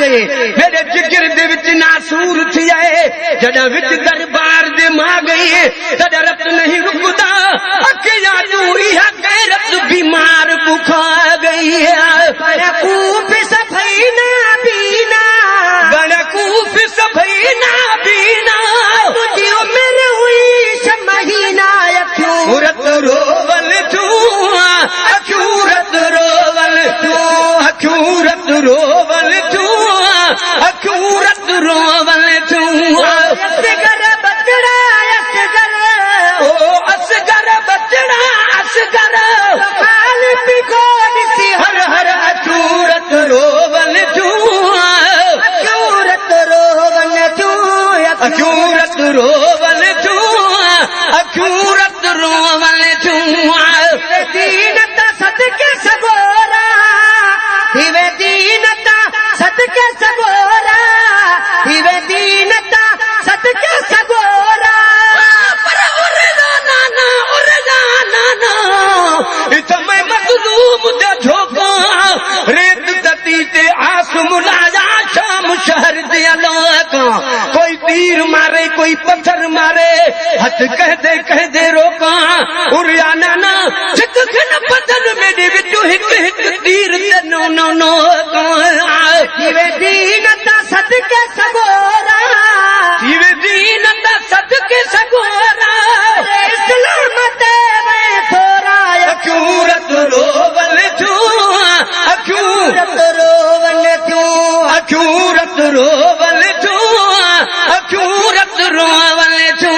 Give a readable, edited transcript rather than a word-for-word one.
गए मेरे जिगर दे विच नासूर थी आए जड़ा विच दरबार दे मां गई तड़ा रत नहीं रुकदा अखियां तू इहा गैरत बीमार बुखा गई गणकूप सफैना बीना गणकूप सफैना बीना तुझी उम्र हुई महीना अखूरत रोवल तू अखूरत रोवल तू अखूरत रोवल तू अखूरत रोवल तू असगर बचड़ा असगर ओ असगर बचड़ा असगर हाल पिको दिसी हर हर अखूरत रोवल तू अखूरत रोवन तू अखूरत रोवल तू अखूरत रोवल तू दीनता सदके सगोरा हिवे दीनता सदके सगोरा हिवे दीनता सदके सगोरा समय मजलूम दे झोंका रेत दती ते आस मुलाया शाम शहर दे लोका कोई तीर मारे कोई पत्थर मारे हथ कह दे रोका उरिया नाना सिक खन बदन मेरे विचो हिक हिक तीर ते नो नो नो हिवे दीनता सदके सगोरा हिवे दीनता सदके सगोरा इस्लाम ते में थोरा अखूरत रोवल तू अखूरत रोवन तू अखूरत रोवल तू अखूरत रोवल तू